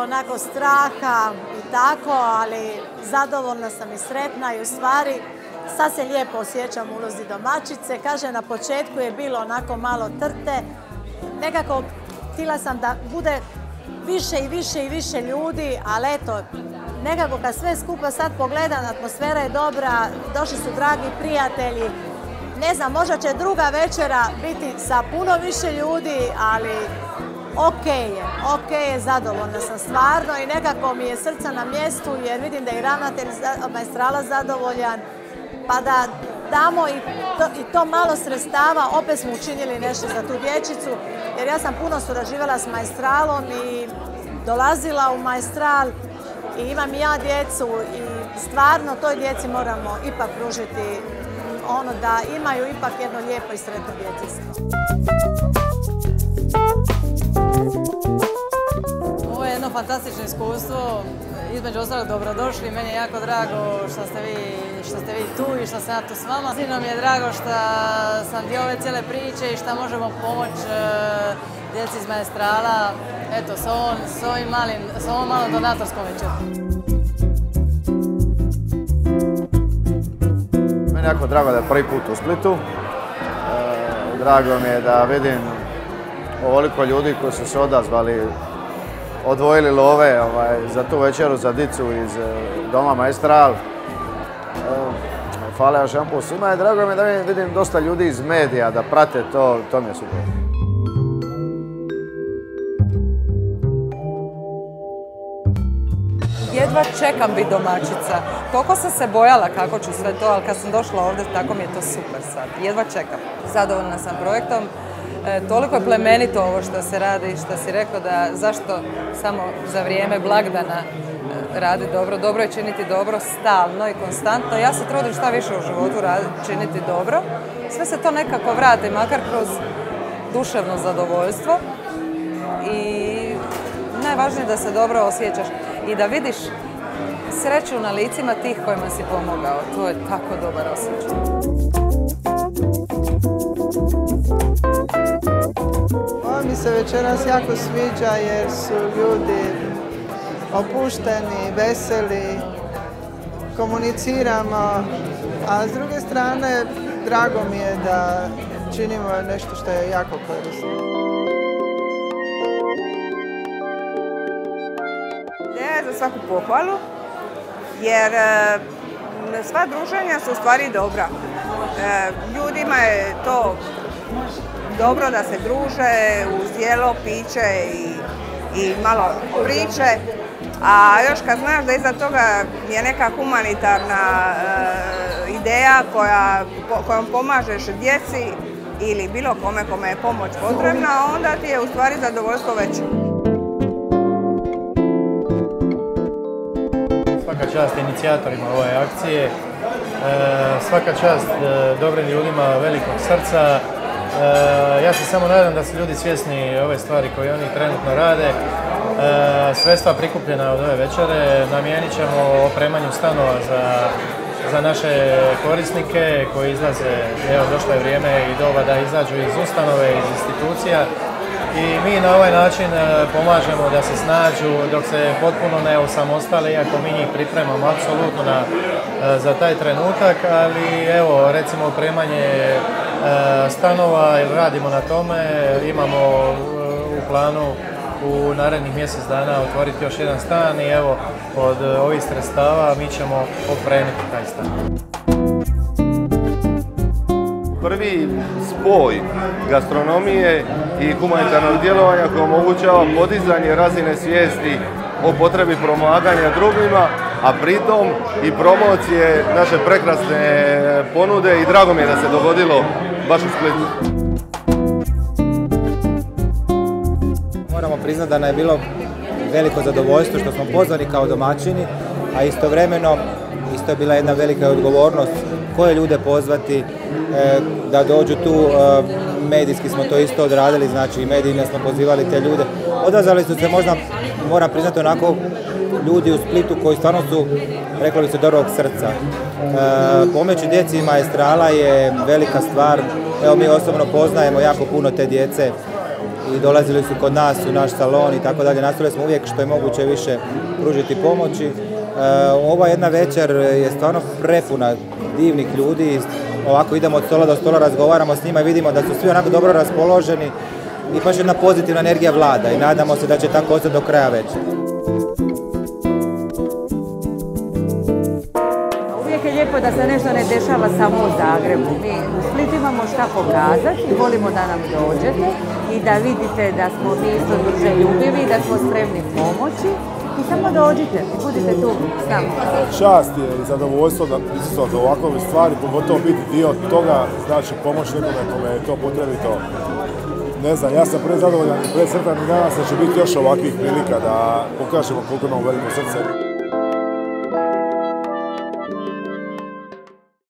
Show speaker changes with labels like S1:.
S1: onako straha i tako, ali zadovoljna sam i sretna i u stvari sad se lijepo osjećam u ulozi domaćice. Kaže, na početku je bilo onako malo trte, nekako htjela sam da bude više i više i više ljudi, ali eto, nekako kad sve skupa sad pogledam, atmosfera je dobra, došli su dragi prijatelji. Ne znam, možda će druga večera biti sa puno više ljudi, ali ok je, zadovoljna sam stvarno i nekako mi je srca na mjestu jer vidim da je i ravnatelj Maestrala zadovoljan, pa da damo i to malo sredstava, opet smo učinili nešto za tu dječicu, jer ja sam puno surađivala s Maestralom i dolazila u Maestral i imam i ja djecu i stvarno toj djeci moramo ipak pružiti ono da imaju ipak jedno lijepo i sretno djetinjstvo.
S2: Ovo je jedno fantastično iskustvo, između ostalog dobrodošli, meni je jako drago što ste vi tu i što sam ja tu s vama. Sino mi je drago što sam dio ove cijele priče i što možemo pomoći djeci iz Maestrala, eto, s ovom malom donatorskom večerom.
S3: Meni je jako drago da je prvi put u Splitu. Drago mi je da vidim ovoliko ljudi koji su se odazvali, odvojili love za tu večeru za dicu iz Doma Maestral. Hvala još jedan put svima i drago mi je da vidim dosta ljudi iz medija da prate to mi je super.
S4: Jedva čekam biti domaćica. Toliko sam se bojala kako ću sve to, ali kad sam došla ovdje, tako mi je to super sad. Jedva čekam. Zadovoljna sam projektom. Toliko je plemenito ovo što se radi, što si rekao da zašto samo za vrijeme blagdana radi dobro. Dobro je činiti dobro stalno i konstantno. Ja se trudim šta više u životu činiti dobro. Sve se to nekako vrati, makar kroz duševno zadovoljstvo. I najvažnije je da se dobro osjećaš i da vidiš sreću na licima tih kojima si pomogao. To je tako dobar osjećaj.
S5: Ovo mi se večeras jako sviđa jer su ljudi opušteni, veseli, komuniciramo, a s druge strane drago mi je da činimo nešto što je jako korisno.
S6: Ideja je za svaku pohvalu, jer sva druženja su u stvari dobra. Ljudima je to dobro da se druže uz jelo, piće i malo priče, a još kad znaš da iza toga je neka humanitarna ideja kojom pomažeš djeci ili bilo kome je pomoć potrebna, onda ti je u stvari zadovoljstvo veće.
S7: Svaka čast inicijatorima ove akcije, svaka čast dobrim ljudima velikog srca. Ja se samo nadam da su ljudi svjesni ove stvari koje oni trenutno rade. Sredstva prikupljena od ove večere namijenit ćemo opremanju stanova za naše korisnike koji izlaze, evo došlo je vrijeme i doba da izađu iz ustanove, iz institucija. I mi na ovaj način pomažemo da se snađu dok se potpuno ne osamostale, iako mi njih pripremamo apsolutno za taj trenutak, ali evo recimo opremanje stanova, radimo na tome, imamo u planu u narednih mjesec dana otvoriti još jedan stan i evo od ovih sredstava mi ćemo opremiti taj stan.
S8: Prvi spoj gastronomije i humanitarnog djelovanja koji omogućava podizanje razine svijesti o potrebi pomaganja drugima, a pritom i promocije naše prekrasne ponude i drago mi je da se dogodilo baš u Splitu.
S9: Moramo priznati da nam je bilo veliko zadovoljstvo što smo pozvani kao domaćini, a istovremeno isto je bila jedna velika odgovornost koje ljude pozvati da dođu tu. Medijski smo to isto odradili, znači i medijima smo pozivali te ljude. Odazvali su se možda, moram priznati, onako ljudi u Splitu koji stvarno su, reklo bi se, dobrog srca. Pomoći djeci Maestrala je velika stvar. Evo mi osobno poznajemo jako puno te djece i dolazili su kod nas u naš salon i tako dalje. Nastojali smo uvijek što je moguće više pružiti pomoći. Ova jedna večer je stvarno prepuna divnih ljudi. Ovako idemo od stola do stola, razgovaramo s njima i vidimo da su svi onako dobro raspoloženi i baš jedna pozitivna energija vlada i nadamo se da će tako ostati do kraja večera.
S10: Uvijek je lijepo da se nešto ne dešava samo u Zagrebu. Mi u Splitu imamo šta pokazati i volimo da nam dođete i da vidite da smo mi isto druželjubivi, da smo spremni pomoći. I samo dođite i budite tu s nama.
S11: Čast je i zadovoljstvo da prisustvovati ovakve stvari, pogotovo biti dio toga, znači pomoć nekome kome je to potrebito. Ne znam, ja sam prezadovoljan i presretan i nadam se da će biti još ovakvih prilika da pokažemo koliko imamo veliko srce.